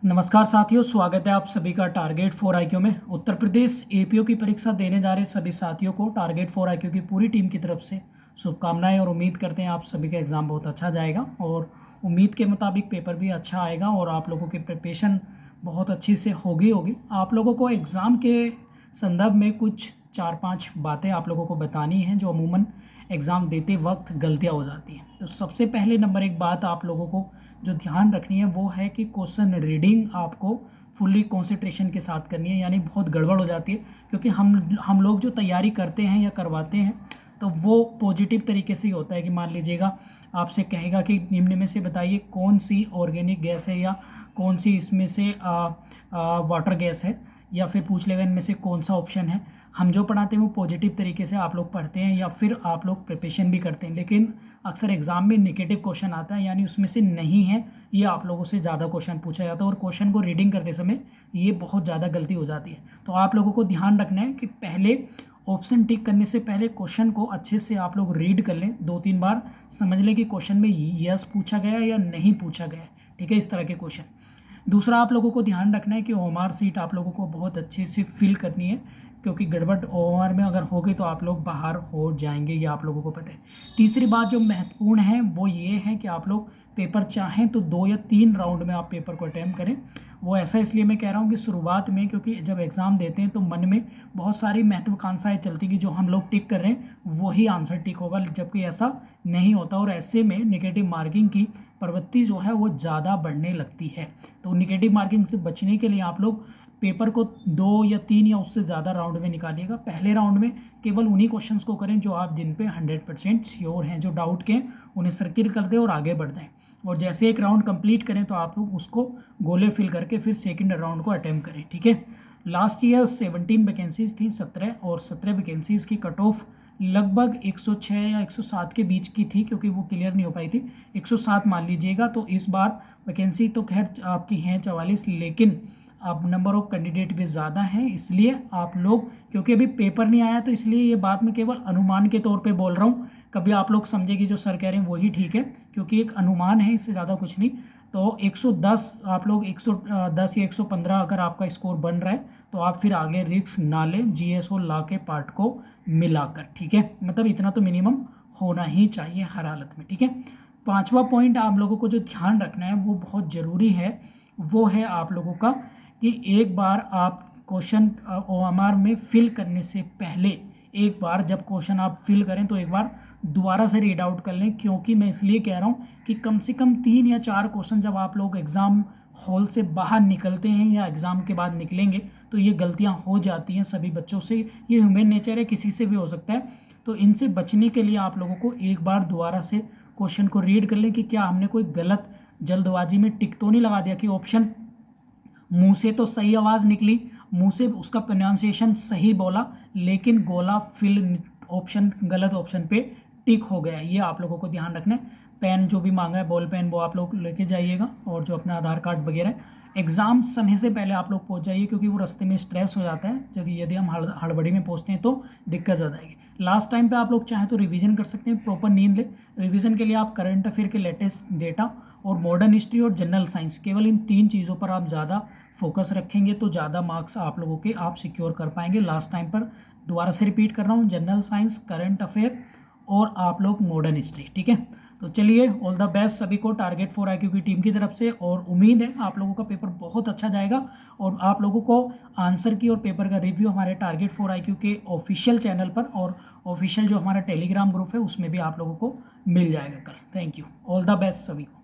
नमस्कार साथियों, स्वागत है आप सभी का टारगेट 4 IQ में। उत्तर प्रदेश एपीओ की परीक्षा देने जा रहे सभी साथियों को टारगेट 4 IQ की पूरी टीम की तरफ से शुभकामनाएं और उम्मीद करते हैं आप सभी का एग्ज़ाम बहुत अच्छा जाएगा और उम्मीद के मुताबिक पेपर भी अच्छा आएगा और आप लोगों की प्रिपरेशन बहुत अच्छी से होगी। आप लोगों को एग्ज़ाम के संदर्भ में कुछ 4-5 बातें आप लोगों को बतानी हैं जो अमूमन एग्ज़ाम देते वक्त गलतियाँ हो जाती हैं। तो सबसे पहले नंबर एक बात आप लोगों को जो ध्यान रखनी है वो है कि क्वेश्चन रीडिंग आपको फुल्ली कंसंट्रेशन के साथ करनी है, यानी बहुत गड़बड़ हो जाती है क्योंकि हम लोग जो तैयारी करते हैं या करवाते हैं तो वो पॉजिटिव तरीके से ही होता है कि मान लीजिएगा आपसे कहेगा कि निम्न में से बताइए कौन सी ऑर्गेनिक गैस है या कौन सी इसमें से वाटर गैस है, या फिर पूछ लेगा इनमें से कौन सा ऑप्शन है। हम जो पढ़ाते हैं वो पॉजिटिव तरीके से आप लोग पढ़ते हैं या फिर आप लोग प्रिपरेशन भी करते हैं, लेकिन अक्सर एग्जाम में नेगेटिव क्वेश्चन आता है, यानी उसमें से नहीं है, ये आप लोगों से ज़्यादा क्वेश्चन पूछा जाता है और क्वेश्चन को रीडिंग करते समय ये बहुत ज़्यादा गलती हो जाती है। तो आप लोगों को ध्यान रखना है कि पहले ऑप्शन टिक करने से पहले क्वेश्चन को अच्छे से आप लोग रीड कर लें, 2-3 बार समझ लें कि क्वेश्चन में यस पूछा गया या नहीं पूछा गया, ठीक है, इस तरह के क्वेश्चन। दूसरा आप लोगों को ध्यान रखना है कि ओएमआर सीट आप लोगों को बहुत अच्छे से फिल करनी है, क्योंकि गड़बड़ ओएमआर में अगर हो गई तो आप लोग बाहर हो जाएंगे, ये आप लोगों को पता है। तीसरी बात जो महत्वपूर्ण है वो ये है कि आप लोग पेपर चाहें तो 2 या 3 राउंड में आप पेपर को अटैम्प्ट करें। वो ऐसा इसलिए मैं कह रहा हूँ कि शुरुआत में, क्योंकि जब एग्ज़ाम देते हैं तो मन में बहुत सारी महत्वाकांक्षाएं चलती कि जो हम लोग टिक कर रहे हैं वही आंसर टिक होगा, जबकि ऐसा नहीं होता और ऐसे में नेगेटिव मार्किंग की प्रवृत्ति जो है वो ज़्यादा बढ़ने लगती है। तो नेगेटिव मार्किंग से बचने के लिए आप लोग पेपर को 2 या 3 या उससे ज़्यादा राउंड में निकालिएगा। पहले राउंड में केवल उन्हीं क्वेश्चंस को करें जो आप जिन पे 100% श्योर हैं, जो डाउट के उन्हें सर्किल कर दें और आगे बढ़ जाएं। और जैसे एक राउंड कंप्लीट करें तो आप लोग उसको गोले फिल करके फिर सेकंड राउंड को अटेम्प्ट करें, ठीक है। लास्ट ईयर 17 वैकेंसीज थी, 17 वैकेंसीज़ की कट ऑफ लगभग 106 या 107 के बीच की थी, क्योंकि वो क्लियर नहीं हो पाई थी, 107 मान लीजिएगा। तो इस बार वैकेंसी तो खैर आपकी हैं 44, लेकिन अब नंबर ऑफ कैंडिडेट भी ज़्यादा हैं, इसलिए आप लोग, क्योंकि अभी पेपर नहीं आया तो इसलिए ये बात मैं केवल अनुमान के तौर पे बोल रहा हूँ। कभी आप लोग समझे कि जो सर कह रहे हैं वही ठीक है, क्योंकि एक अनुमान है, इससे ज़्यादा कुछ नहीं। तो 110 आप लोग 110 या 115 अगर आपका स्कोर बन रहा है तो आप फिर आगे रिस्क ना लें, जीएस और लॉ के पार्ट को मिलाकर, ठीक है। मतलब इतना तो मिनिमम होना ही चाहिए हर हालत में, ठीक है। 5वां पॉइंट आप लोगों को जो ध्यान रखना है वो बहुत ज़रूरी है, वो है आप लोगों का कि एक बार आप क्वेश्चन ओएमआर में फिल करने से पहले एक बार जब क्वेश्चन आप फिल करें तो एक बार दोबारा से रीड आउट कर लें, क्योंकि मैं इसलिए कह रहा हूँ कि कम से कम 3 या 4 क्वेश्चन जब आप लोग एग्ज़ाम हॉल से बाहर निकलते हैं या एग्ज़ाम के बाद निकलेंगे तो ये गलतियाँ हो जाती हैं सभी बच्चों से, ये ह्यूमन नेचर है, किसी से भी हो सकता है। तो इनसे बचने के लिए आप लोगों को एक बार दोबारा से क्वेश्चन को रीड कर लें कि क्या हमने कोई गलत जल्दबाजी में टिक तो नहीं लगा दिया, कि ऑप्शन मुंह से तो सही आवाज़ निकली, मुंह से उसका प्रोनाउंसिएशन सही बोला, लेकिन गोला फिल ऑप्शन गलत ऑप्शन पे टिक हो गया। ये आप लोगों को ध्यान रखना है। पेन जो भी मांगा है, बॉल पेन, वो आप लोग लेके जाइएगा, और जो अपना आधार कार्ड वगैरह, एग्ज़ाम समय से पहले आप लोग पहुंच जाइए, क्योंकि वो रास्ते में स्ट्रेस हो जाता है यदि हम हड़बड़ी में पहुंचते हैं तो दिक्कत ज़्यादा आएगी। लास्ट टाइम पे आप लोग चाहें तो रिवीजन कर सकते हैं, प्रॉपर नींद ले। रिवीजन के लिए आप करंट अफेयर के लेटेस्ट डेटा और मॉडर्न हिस्ट्री और जनरल साइंस, केवल इन 3 चीज़ों पर आप ज़्यादा फोकस रखेंगे तो ज़्यादा मार्क्स आप लोगों के आप सिक्योर कर पाएंगे। लास्ट टाइम पर दोबारा से रिपीट कर रहा हूँ, जनरल साइंस, करंट अफेयर और आप लोग मॉडर्न हिस्ट्री, ठीक है। तो चलिए, ऑल द बेस्ट सभी को टारगेट 4 IQ की टीम की तरफ से, और उम्मीद है आप लोगों का पेपर बहुत अच्छा जाएगा और आप लोगों को आंसर की और पेपर का रिव्यू हमारे टारगेट 4 IQ के ऑफिशियल चैनल पर और ऑफिशियल जो हमारा टेलीग्राम ग्रुप है उसमें भी आप लोगों को मिल जाएगा कल। Thank you, all the best सभी को।